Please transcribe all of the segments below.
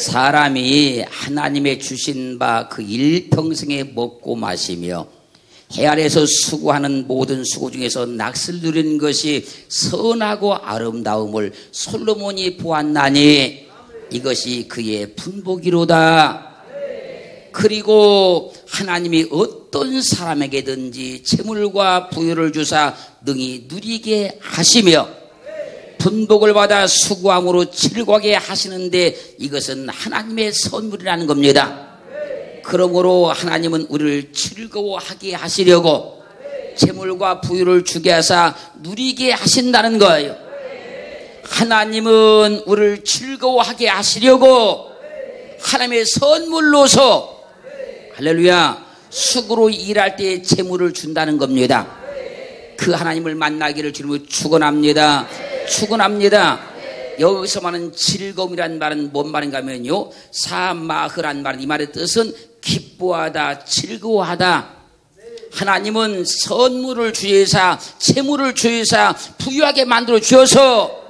사람이 하나님의 주신 바 그 일평생에 먹고 마시며 해 아래에서 수고하는 모든 수고 중에서 낚시를 누리는 것이 선하고 아름다움을 솔로몬이 보았나니 이것이 그의 분복이로다. 그리고 하나님이 어떤 사람에게든지 재물과 부유를 주사 능히 누리게 하시며 분복을 받아 수고함으로 즐거워하게 하시는데 이것은 하나님의 선물이라는 겁니다. 그러므로 하나님은 우리를 즐거워하게 하시려고 재물과 부유를 주게 하사 누리게 하신다는 거예요. 하나님은 우리를 즐거워하게 하시려고 하나님의 선물로서 할렐루야 수고로 일할 때 재물을 준다는 겁니다. 그 하나님을 만나기를 주님으로 축원합니다. 축원합니다. 여기서 말하는 즐거움이란 말은 뭔 말인가 하면요, 사마흐란 말, 이 말의 뜻은 기뻐하다, 즐거워하다. 하나님은 선물을 주여사, 재물을 주여사 부유하게 만들어 주셔서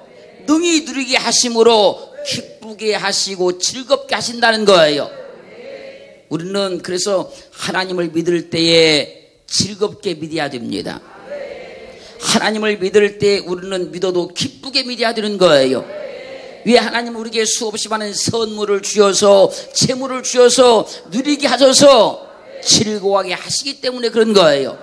능히 누리게 하심으로 기쁘게 하시고 즐겁게 하신다는 거예요. 우리는 그래서 하나님을 믿을 때에 즐겁게 믿어야 됩니다. 하나님을 믿을 때 우리는 믿어도 기쁘게 믿어야 되는 거예요. 왜 하나님은 우리에게 수없이 많은 선물을 주셔서 재물을 주셔서 누리게 하셔서 즐거워하게 하시기 때문에 그런 거예요.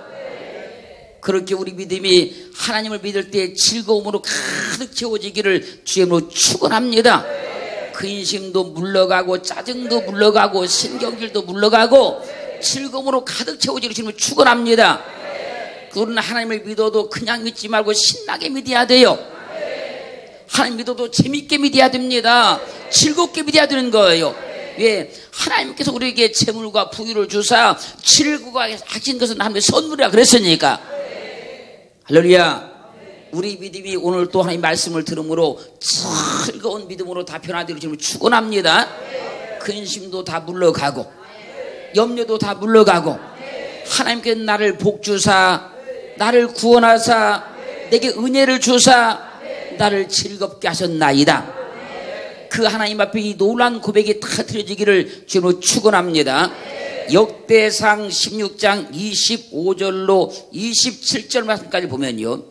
그렇게 우리 믿음이 하나님을 믿을 때 즐거움으로 가득 채워지기를 주님으로 축원합니다. 근심도 물러가고 짜증도 물러가고 신경질도 물러가고 즐거움으로 가득 채워지기를 주님으로 축원합니다. 우리는 하나님을 믿어도 그냥 믿지 말고 신나게 믿어야 돼요. 하나님 믿어도 재밌게 믿어야 됩니다. 즐겁게 믿어야 되는 거예요. 왜? 하나님께서 우리에게 재물과 부유를 주사 즐거워하게 하신 것은 하나님의 선물이라 그랬으니까. 할렐루야. 우리 믿음이 오늘 또 하나님의 말씀을 들음으로 즐거운 믿음으로 다 변화되기를 주님을 축원합니다. 근심도 다 물러가고 염려도 다 물러가고 하나님께서 나를 복주사 나를 구원하사 내게 은혜를 주사 나를 즐겁게 하셨나이다. 그 하나님 앞에 이 놀라운 고백이 다 드려지기를 주님으로 축원합니다. 역대상 16장 25절로 27절 말씀까지 보면요,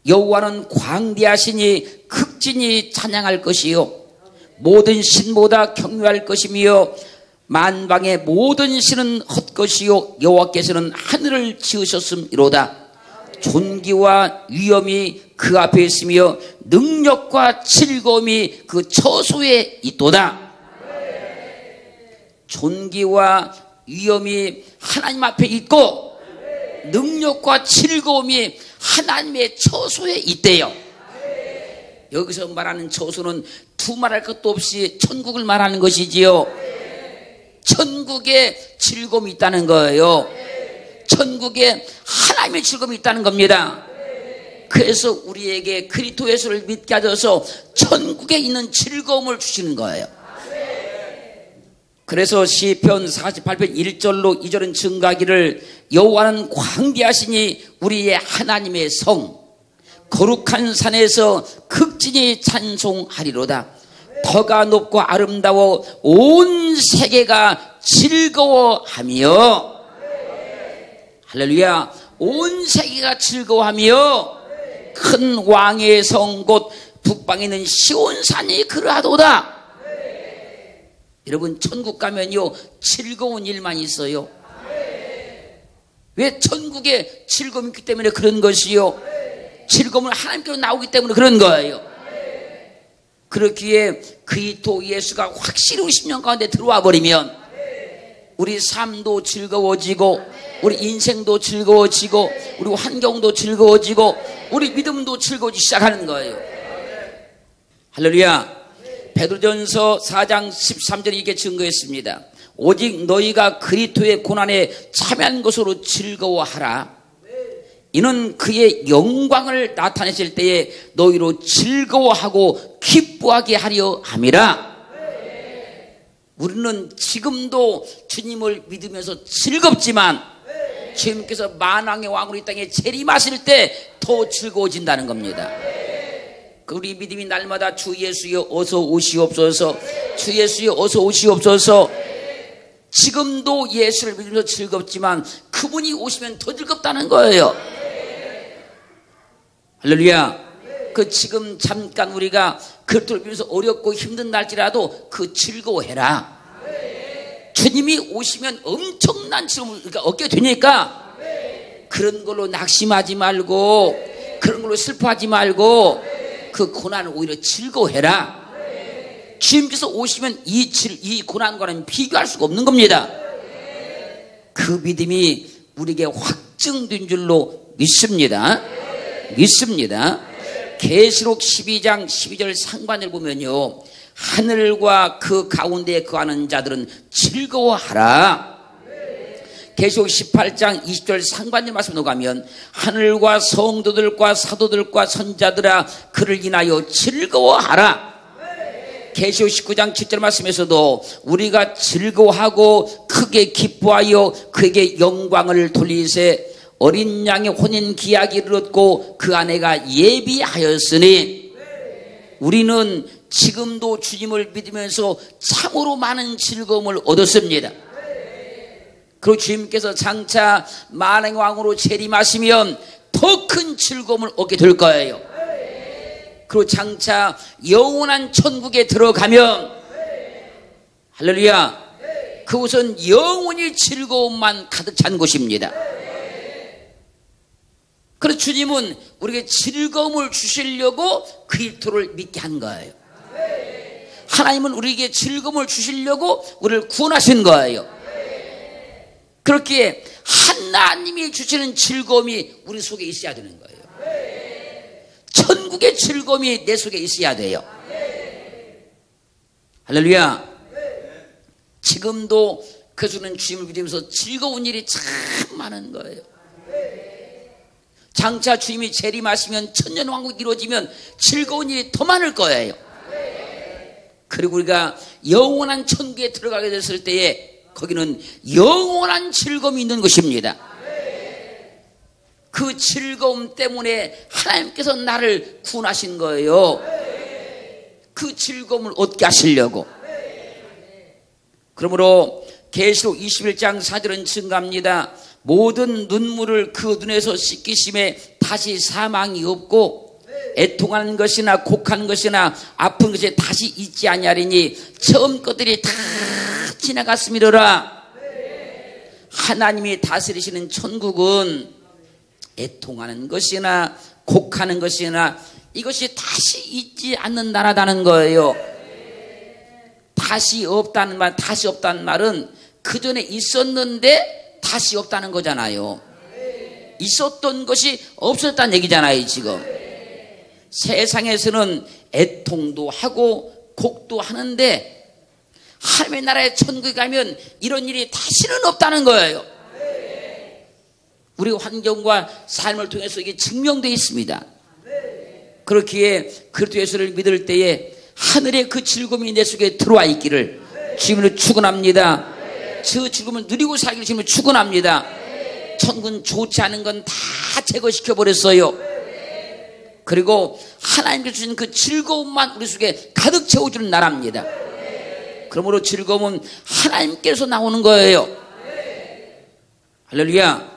여호와는 광대하시니 극진히 찬양할 것이요 모든 신보다 경외할 것이며 만방의 모든 신은 헛것이요 여호와께서는 하늘을 지으셨음이로다. 존귀와 위엄이 그 앞에 있으며 능력과 즐거움이 그 처소에 있도다. 존귀와 위엄이 하나님 앞에 있고 능력과 즐거움이 하나님의 처소에 있대요. 여기서 말하는 처소는 두말할 것도 없이 천국을 말하는 것이지요. 천국에 즐거움이 있다는 거예요. 천국에 하나님의 즐거움이 있다는 겁니다. 그래서 우리에게 그리스도 예수를 믿게 하셔서 천국에 있는 즐거움을 주시는 거예요. 그래서 시편 48편 1절로 2절은 증가하기를 여호와는 광대하시니 우리의 하나님의 성 거룩한 산에서 극진히 찬송하리로다. 터가 높고 아름다워 온 세계가 즐거워하며 할렐루야 온 세계가 즐거워하며 큰 왕의 성 곧 북방에 있는 시온산이 그러하도다. 여러분 천국 가면요 즐거운 일만 있어요. 왜? 천국에 즐거움이 있기 때문에 그런 것이요, 즐거움은 하나님께로 나오기 때문에 그런 거예요. 그렇기에 그리스도 예수가 확실히 우리 심령 가운데 들어와 버리면 우리 삶도 즐거워지고 우리 인생도 즐거워지고 우리 환경도 즐거워지고 우리 믿음도 즐거워지기 시작하는 거예요. 할렐루야. 베드로전서 4장 13절에 이렇게 증거했습니다. 오직 너희가 그리스도의 고난에 참여한 것으로 즐거워하라. 이는 그의 영광을 나타내실 때에 너희로 즐거워하고 기뻐하게 하려 함이라. 우리는 지금도 주님을 믿으면서 즐겁지만 주님께서 만왕의 왕으로 이 땅에 재림하실 때 더 즐거워진다는 겁니다. 우리 믿음이 날마다 주 예수여 어서 오시옵소서, 주 예수여 어서 오시옵소서. 지금도 예수를 믿으면서 즐겁지만 그분이 오시면 더 즐겁다는 거예요. 할렐루야. 그 지금 잠깐 우리가 그리스도를 믿으면서 어렵고 힘든 날지라도 그 즐거워해라. 주님이 오시면 엄청난 즐거움을 얻게 되니까 그런 걸로 낙심하지 말고 그런 걸로 슬퍼하지 말고 그 고난을 오히려 즐거워해라. 주님께서 오시면 이 고난과는 비교할 수가 없는 겁니다. 그 믿음이 우리에게 확증된 줄로 믿습니다. 계시록 12장 12절 상반을 보면요, 하늘과 그 가운데에 거하는 자들은 즐거워하라. 계시록 18장 20절 상반절 말씀으로 가면 하늘과 성도들과 사도들과 선자들아 그를 인하여 즐거워하라. 계시록 19장 7절 말씀에서도 우리가 즐거워하고 크게 기뻐하여 그에게 영광을 돌리세. 어린 양의 혼인 기약이 이르렀고 그 아내가 예비하였으니. 우리는 지금도 주님을 믿으면서 참으로 많은 즐거움을 얻었습니다. 그리고 주님께서 장차 만왕의 왕으로 재림하시면 더 큰 즐거움을 얻게 될 거예요. 그리고 장차 영원한 천국에 들어가면 할렐루야, 그곳은 영원히 즐거움만 가득 찬 곳입니다. 그래서 주님은 우리에게 즐거움을 주시려고 그리스도를 믿게 한 거예요. 하나님은 우리에게 즐거움을 주시려고 우리를 구원하신 거예요. 그렇게 하나님이 주시는 즐거움이 우리 속에 있어야 되는 거예요. 천국의 즐거움이 내 속에 있어야 돼요. 할렐루야. 지금도 그래서는 주님을 믿으면서 즐거운 일이 참 많은 거예요. 장차 주님이 재림하시면 천년왕국이 이루어지면 즐거운 일이 더 많을 거예요. 그리고 우리가 영원한 천국에 들어가게 됐을 때에 거기는 영원한 즐거움이 있는 것입니다. 그 즐거움 때문에 하나님께서 나를 구원하신 거예요. 그 즐거움을 얻게 하시려고. 그러므로 계시록 21장 4절은 증가합니다. 모든 눈물을 그 눈에서 씻기심에 다시 사망이 없고 애통하는 것이나 곡하는 것이나 아픈 것이 다시 있지 아니하리니 처음 것들이 다 지나갔음이로라. 하나님이 다스리시는 천국은 애통하는 것이나 곡하는 것이나 이것이 다시 있지 않는 나라다는 거예요. 다시 없다는 말은 그 전에 있었는데 다시 없다는 거잖아요. 있었던 것이 없었다는 얘기잖아요. 지금 세상에서는 애통도 하고 곡도 하는데 하나님의 나라의 천국에 가면 이런 일이 다시는 없다는 거예요. 우리 환경과 삶을 통해서 이게 증명되어 있습니다. 그렇기에 그리스도 예수를 믿을 때에 하늘의 그 즐거움이 내 속에 들어와 있기를 주님으로 축원합니다. 저 즐거움을 누리고 살기를 주님으로 축원합니다. 천국은 좋지 않은 건 다 제거시켜 버렸어요. 그리고 하나님께서 주신 그 즐거움만 우리 속에 가득 채워주는 나라입니다. 그러므로 즐거움은 하나님께서 나오는 거예요. 할렐루야.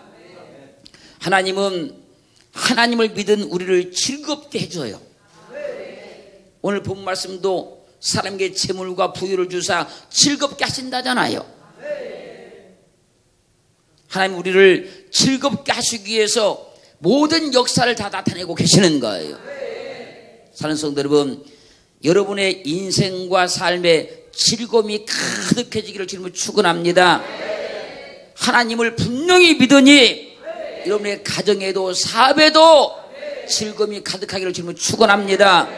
하나님은 하나님을 믿은 우리를 즐겁게 해줘요. 오늘 본 말씀도 사람에게 재물과 부유를 주사 즐겁게 하신다잖아요. 하나님 우리를 즐겁게 하시기 위해서 모든 역사를 다 나타내고 계시는 거예요. 사랑하는 성도 여러분, 여러분의 인생과 삶에 즐거움이 가득해지기를 주님을 축원합니다. 하나님을 분명히 믿으니 여러분의 가정에도 사업에도 즐거움이 가득하기를 주님을 축원합니다.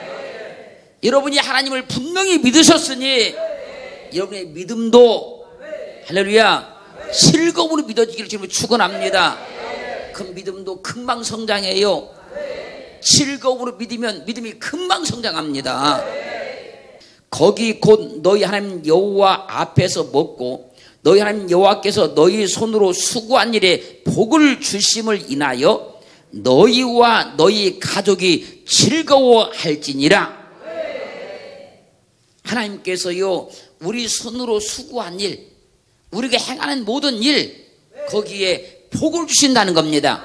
여러분이 하나님을 분명히 믿으셨으니 여러분의 믿음도 할렐루야 즐거움으로 믿어지기를 주님을 축원합니다. 그 믿음도 금방 성장해요. 즐거움으로 믿으면 믿음이 금방 성장합니다. 거기 곧 너희 하나님 여호와 앞에서 먹고 너희 하나님 여호와께서 너희 손으로 수고한 일에 복을 주심을 인하여 너희와 너희 가족이 즐거워할지니라. 하나님께서요 우리 손으로 수고한 일, 우리가 행하는 모든 일 거기에 복을 주신다는 겁니다.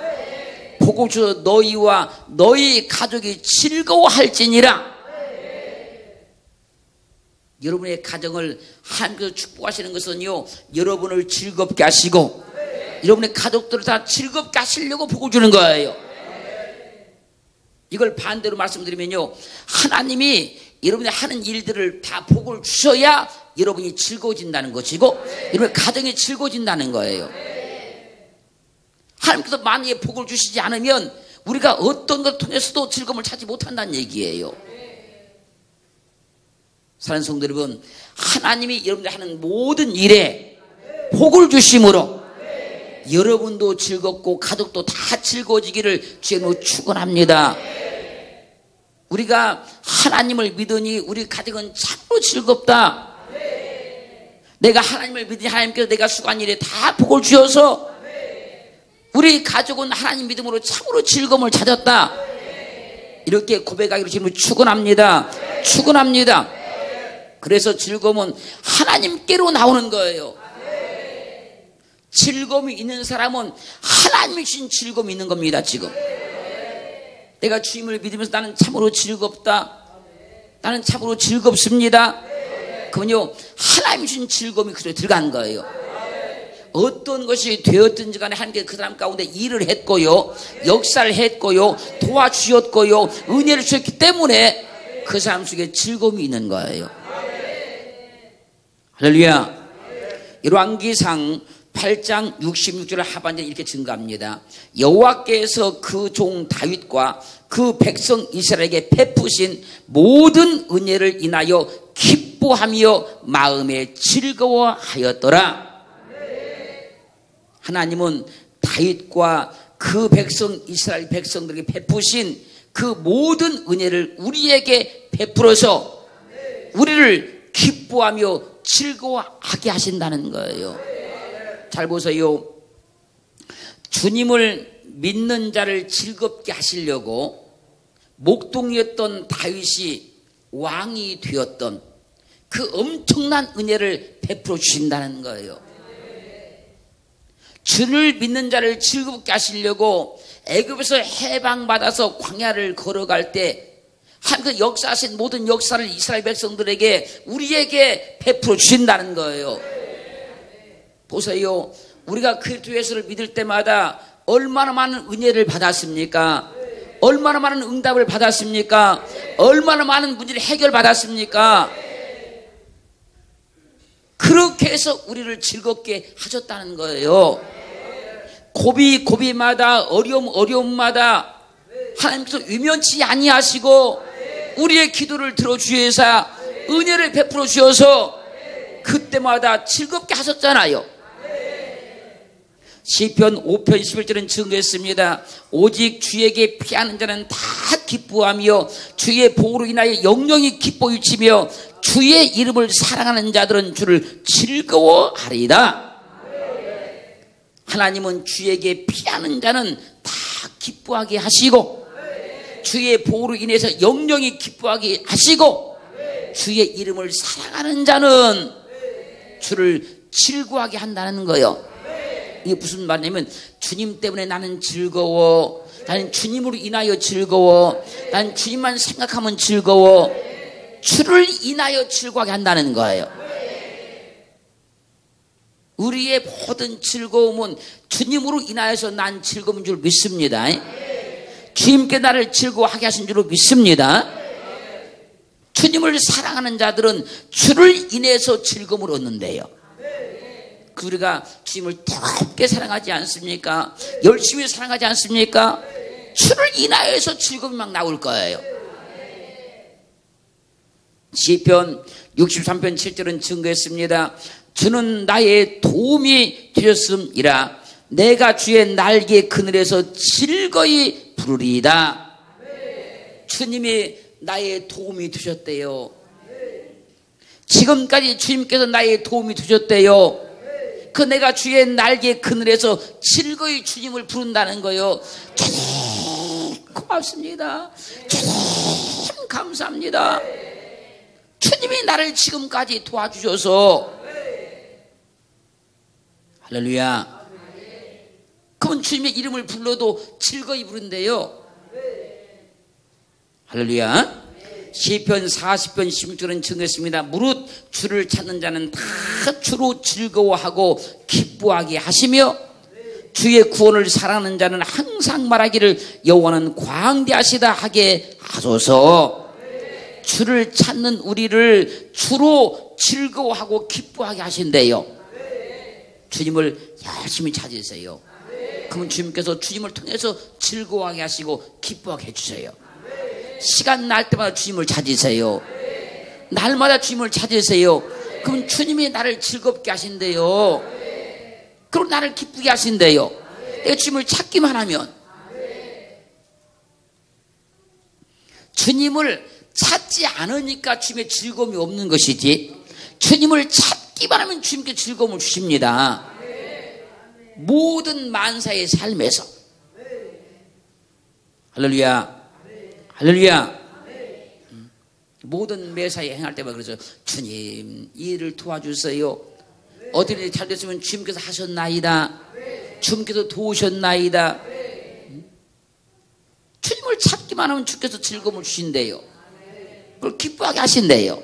복을 주어 너희와 너희 가족이 즐거워할지니라. 여러분의 가정을 하나님께서 축복하시는 것은요 여러분을 즐겁게 하시고 여러분의 가족들을 다 즐겁게 하시려고 복을 주는 거예요. 이걸 반대로 말씀드리면요 하나님이 여러분이 하는 일들을 다 복을 주셔야 여러분이 즐거워진다는 것이고 여러분의 가정이 즐거워진다는 거예요. 하나님께서 만약에 복을 주시지 않으면 우리가 어떤 것 통해서도 즐거움을 찾지 못한다는 얘기예요. 사랑하는 성도 여러분, 하나님이 여러분들 하는 모든 일에 복을 주심으로 여러분도 즐겁고 가족도 다 즐거워지기를 주님으로 축원합니다. 우리가 하나님을 믿으니 우리 가정은 참으로 즐겁다. 내가 하나님을 믿으니 하나님께서 내가 수고한 일에 다 복을 주셔서 우리 가족은 하나님 믿음으로 참으로 즐거움을 찾았다. 이렇게 고백하기로 지금 축원합니다. 축원합니다. 그래서 즐거움은 하나님께로 나오는 거예요. 즐거움이 있는 사람은 하나님이 주신 즐거움이 있는 겁니다. 지금 내가 주님을 믿으면서 나는 참으로 즐겁다, 나는 참으로 즐겁습니다. 그건요 하나님이 주신 즐거움이 그대로 들어간 거예요. 어떤 것이 되었든지 간에 하나님께서 그 사람 가운데 일을 했고요, 역사를 했고요, 도와주셨고요, 은혜를 주셨기 때문에 그 사람 속에 즐거움이 있는 거예요. 할렐루야. 열왕기상 8장 66절 하반절에 이렇게 증가합니다. 여호와께서 그 종 다윗과 그 백성 이스라엘에게 베푸신 모든 은혜를 인하여 기뻐하며 마음에 즐거워하였더라. 하나님은 다윗과 그 백성 이스라엘 백성들에게 베푸신 그 모든 은혜를 우리에게 베풀어서 우리를 기뻐하며 즐거워하게 하신다는 거예요. 잘 보세요. 주님을 믿는 자를 즐겁게 하시려고 목동이었던 다윗이 왕이 되었던 그 엄청난 은혜를 베풀어 주신다는 거예요. 주를 믿는 자를 즐겁게 하시려고 애굽에서 해방받아서 광야를 걸어갈 때 하나님께서 역사하신 모든 역사를 이스라엘 백성들에게 우리에게 베풀어 주신다는 거예요. 보세요. 우리가 그리스도 예수를 믿을 때마다 얼마나 많은 은혜를 받았습니까? 얼마나 많은 응답을 받았습니까? 얼마나 많은 문제를 해결받았습니까? 그렇게 해서 우리를 즐겁게 하셨다는 거예요. 고비마다 어려움마다 하나님께서 위면치 아니하시고 우리의 기도를 들어주셔서 은혜를 베풀어 주셔서 그때마다 즐겁게 하셨잖아요. 시편 5편 11절은 증거했습니다. 오직 주에게 피하는 자는 다 기뻐하며 주의 보호로 인하여 영영이 기뻐 유치며 주의 이름을 사랑하는 자들은 주를 즐거워하리다. 하나님은 주에게 피하는 자는 다 기뻐하게 하시고 주의 보호로 인해서 영영이 기뻐하게 하시고 주의 이름을 사랑하는 자는 주를 즐거워하게 한다는 거예요. 이게 무슨 말이냐면 주님 때문에 나는 즐거워, 나는 주님으로 인하여 즐거워, 나는 주님만 생각하면 즐거워, 주를 인하여 즐거워하게 한다는 거예요. 우리의 모든 즐거움은 주님으로 인하여서 난 즐거운 줄 믿습니다. 주님께 나를 즐거워하게 하신 줄 믿습니다. 주님을 사랑하는 자들은 주를 인해서 즐거움을 얻는데요. 우리가 주님을 뜨겁게 사랑하지 않습니까? 열심히 사랑하지 않습니까? 주를 인하여서 즐거움이 막 나올 거예요. 시편 63편 7절은 증거했습니다. 주는 나의 도움이 되셨음이라. 내가 주의 날개 그늘에서 즐거이 부르리이다. 주님이 나의 도움이 되셨대요. 지금까지 주님께서 나의 도움이 되셨대요. 그 내가 주의 날개 그늘에서 즐거이 주님을 부른다는 거예요. 주님 고맙습니다. 주님 감사합니다. 주님 주님이 나를 지금까지 도와주셔서 할렐루야. 그러면 주님의 이름을 불러도 즐거이 부른대요. 할렐루야. 시편 40편 16절은 증거했습니다. 무릇 주를 찾는 자는 다 주로 즐거워하고 기뻐하게 하시며 주의 구원을 사랑하는 자는 항상 말하기를 여호와는 광대하시다 하게 하소서. 주를 찾는 우리를 주로 즐거워하고 기뻐하게 하신대요. 주님을 열심히 찾으세요. 그러면 주님께서 주님을 통해서 즐거워하게 하시고 기뻐하게 해주세요. 시간 날 때마다 주님을 찾으세요. 날마다 주님을 찾으세요. 그럼 주님이 나를 즐겁게 하신대요. 그리고 나를 기쁘게 하신대요. 내가 주님을 찾기만 하면. 주님을 찾지 않으니까 주님의 즐거움이 없는 것이지, 주님을 찾기만 하면 주님께 즐거움을 주십니다. 모든 만사의 삶에서. 할렐루야. 할렐루야. 모든 매사에 행할 때마다 그러죠. 주님, 이 일을 도와주세요. 어떤 일이 잘 됐으면 주님께서 하셨나이다. 주님께서 도우셨나이다. 주님을 찾기만 하면 주께서 즐거움을 주신대요. 그걸 기뻐하게 하신대요.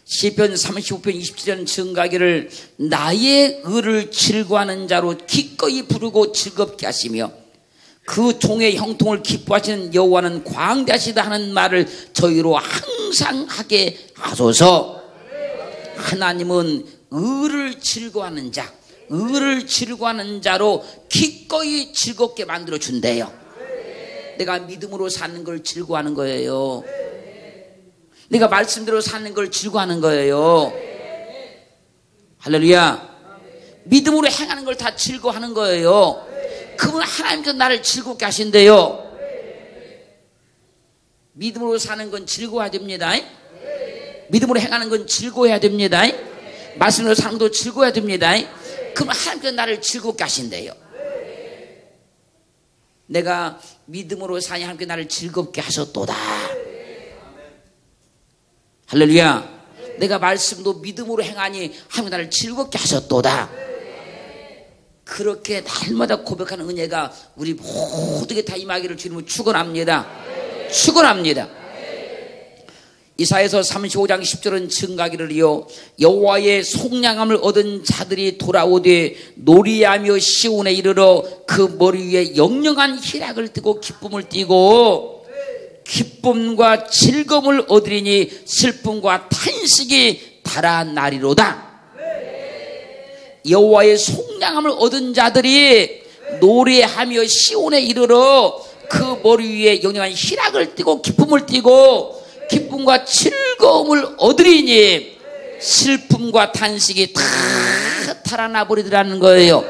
시편 35편 27편 증가하기를 나의 의를 즐거워하는 자로 기꺼이 부르고 즐겁게 하시며 그 종의 형통을 기뻐하시는 여호와는 광대하시다 하는 말을 저희로 항상 하게 하소서. 하나님은 의를 즐거워하는 자, 의를 즐거워하는 자로 기꺼이 즐겁게 만들어 준대요. 내가 믿음으로 사는 걸 즐거워하는 거예요. 내가 말씀대로 사는 걸 즐거워하는 거예요. 할렐루야. 믿음으로 행하는 걸 다 즐거워하는 거예요. 그분 하나님께서 나를 즐겁게 하신대요. 믿음으로 사는 건 즐거워야 됩니다. 믿음으로 행하는 건 즐거워야 됩니다. 말씀으로 사는 것도 즐거워야 됩니다. 그럼 하나님께서 나를 즐겁게 하신대요. 내가 믿음으로 사니 하나님께서 나를 즐겁게 하셨도다. 할렐루야. 내가 말씀도 믿음으로 행하니 하나님께서 나를 즐겁게 하셨도다. 그렇게 날마다 고백하는 은혜가 우리 모두에게 다 임하기를 주님을 축원합니다. 축원합니다. 이사야서 35장 10절은 증가하기를요 여호와의 속량함을 얻은 자들이 돌아오되 노리하며 시온에 이르러 그 머리 위에 영영한 희락을 띠고 기쁨을 띠고 기쁨과 즐거움을 얻으리니 슬픔과 탄식이 달아나리로다. 여호와의 속량함을 얻은 자들이 노래하며 시온에 이르러 그 머리 위에 영영한 희락을 띠고 기쁨을 띠고 기쁨과 즐거움을 얻으리니 슬픔과 탄식이 다 달아나 버리더라는 거예요.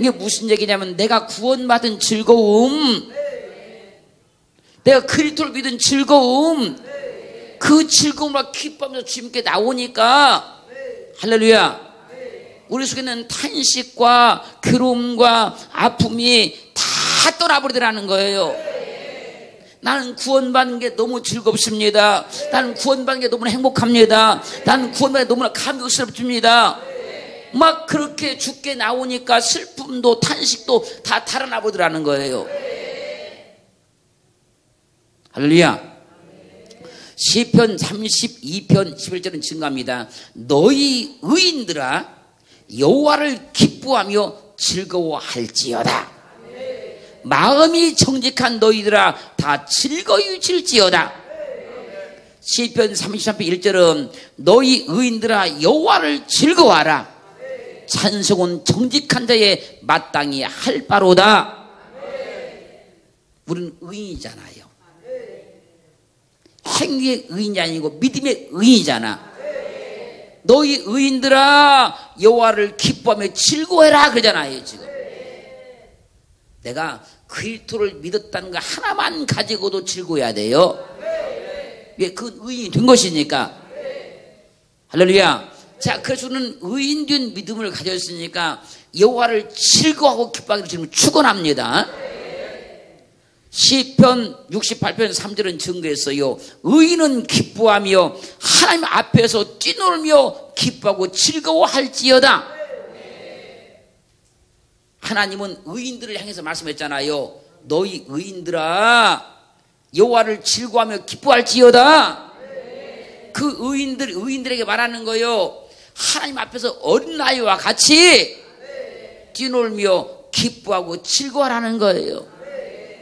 이게 무슨 얘기냐면 내가 구원받은 즐거움, 내가 그리스도를 믿은 즐거움, 그 즐거움과 기쁨에서 주님께 나오니까 할렐루야. 우리 속에는 탄식과 괴로움과 아픔이 다 떠나버리더라는 거예요. 나는 구원받는 게 너무 즐겁습니다. 나는 구원받는 게 너무나 행복합니다. 나는 구원받는 게 너무나 감격스럽습니다. 막 그렇게 죽게 나오니까 슬픔도 탄식도 다 달아나버리더라는 거예요. 할렐루야. 시편 32편 11절은 증가합니다. 너희 의인들아 여호와를 기뻐하며 즐거워할지어다. 마음이 정직한 너희들아 다 즐거이 질지어다. 시편 33편 1절은 너희 의인들아 여호와를 즐거워하라. 찬송은 정직한 자의 마땅히 할 바로다. 우리는 의인이잖아요. 행위의 의인이 아니고 믿음의 의인이잖아. 너희 의인들아 여호와를 기뻐하며 즐거워해라 그러잖아요. 지금 내가 그리스도를 믿었다는 거 하나만 가지고도 즐거워해야 돼요. 왜? 그 의인이 된 것이니까. 할렐루야. 자, 그래서 우리는 의인된 믿음을 가졌으니까 여호와를 즐거워하고 기뻐하기를 주님을 축원합니다. 시편 68편 3절은 증거했어요. 의인은 기뻐하며 하나님 앞에서 뛰놀며 기뻐하고 즐거워할지어다. 하나님은 의인들을 향해서 말씀했잖아요. 너희 의인들아 여호와를 즐거워하며 기뻐할지어다. 그 의인들에게 말하는 거요. 하나님 앞에서 어린아이와 같이 뛰놀며 기뻐하고 즐거워하라는 거예요.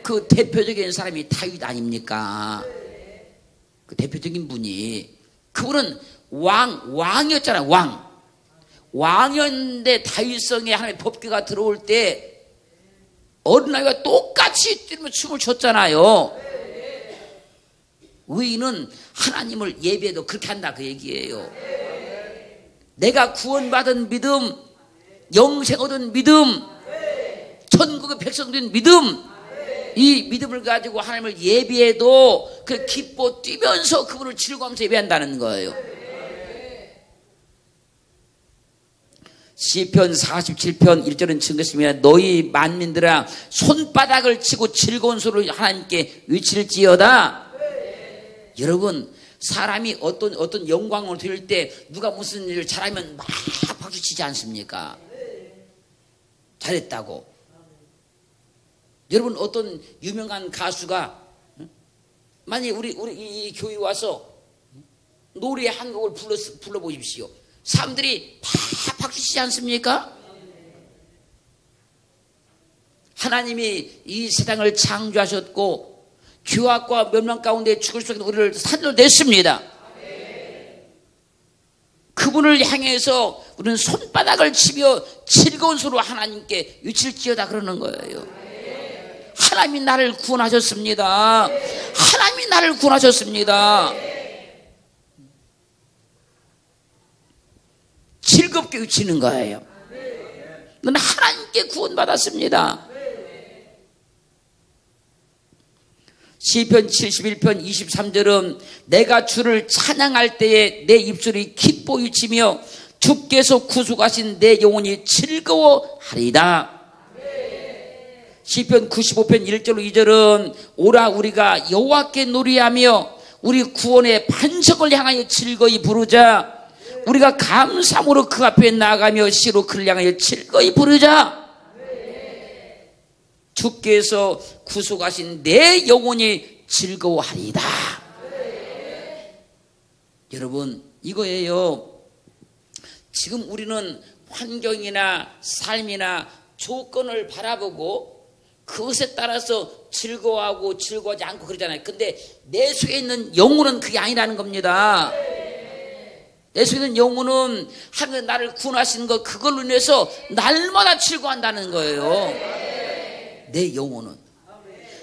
그 대표적인 사람이 다윗 아닙니까? 그 대표적인 분이, 그분은 왕이었잖아요. 왕이었는데 다윗성에 하나님의 법궤가 들어올 때 어린아이와 똑같이 뛰며 춤을 췄잖아요. 의인은 하나님을 예배해도 그렇게 한다, 그 얘기예요. 내가 구원받은 믿음, 영생 얻은 믿음, 천국의 백성된 믿음, 이 믿음을 가지고 하나님을 예배해도 그 기뻐 뛰면서 그분을 즐거워하면서 예배한다는 거예요. 시편 47편 1절은 증거했습니다. 너희 만민들아 손바닥을 치고 즐거운 소리를 하나님께 외칠지어다. 여러분, 사람이 어떤 영광을 드릴 때 누가 무슨 일을 잘하면 막 박수치지 않습니까? 잘했다고. 여러분, 어떤 유명한 가수가 만약에 우리 이 교회 와서 노래 한 곡을 불러보십시오. 사람들이 다 박수치지 않습니까? 하나님이 이 세상을 창조하셨고 규악과 멸망 가운데 죽을 수 없는 우리를 살려냈습니다. 그분을 향해서 우리는 손바닥을 치며 즐거운 소리로 하나님께 외칠지어다 그러는 거예요. 하나님이 나를 구원하셨습니다. 하나님이 나를 구원하셨습니다. 즐겁게 외치는 거예요. 너는 하나님께 구원받았습니다. 시편 71편 23절은 내가 주를 찬양할 때에 내 입술이 기뻐 외치며 주께서 구속하신 내 영혼이 즐거워하리다. 시편 95편 1절로 2절은 오라 우리가 여호와께 노래하며 우리 구원의 반석을 향하여 즐거이 부르자. 우리가 감사함으로 그 앞에 나아가며 시로 그를 향하여 즐거이 부르자. 주께서 구속하신 내 영혼이 즐거워하리다. 여러분, 이거예요. 지금 우리는 환경이나 삶이나 조건을 바라보고 그것에 따라서 즐거워하고 즐거워하지 않고 그러잖아요. 근데 내 속에 있는 영혼은 그게 아니라는 겁니다. 내 속에 있는 영혼은 하나님 나를 구원하시는 것, 그걸로 인해서 날마다 즐거워한다는 거예요. 내 영혼은.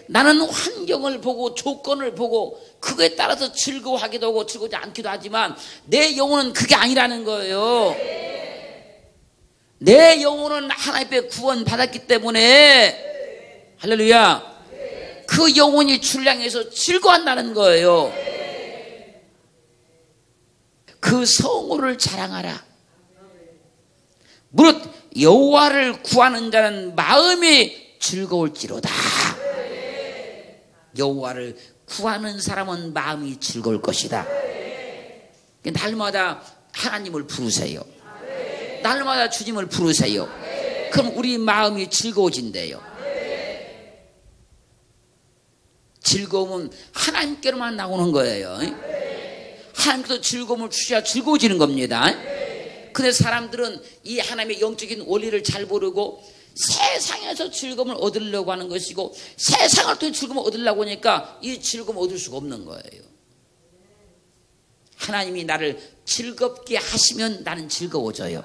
나는 환경을 보고 조건을 보고 그거에 따라서 즐거워하기도 하고 즐거워하지 않기도 하지만 내 영혼은 그게 아니라는 거예요. 내 영혼은 하나님의 구원 받았기 때문에 할렐루야, 그 영혼이 주를 향해서 즐거워한다는 거예요. 그 성호를 자랑하라. 무릇 여호와를 구하는 자는 마음이 즐거울지로다. 여호와를 구하는 사람은 마음이 즐거울 것이다. 날마다 하나님을 부르세요. 날마다 주님을 부르세요. 그럼 우리 마음이 즐거워진대요. 즐거움은 하나님께로만 나오는 거예요. 하나님께서 즐거움을 주셔야 즐거워지는 겁니다. 근데 사람들은 이 하나님의 영적인 원리를 잘 모르고 세상에서 즐거움을 얻으려고 하는 것이고 세상을 통해 즐거움을 얻으려고 하니까 이 즐거움을 얻을 수가 없는 거예요. 하나님이 나를 즐겁게 하시면 나는 즐거워져요.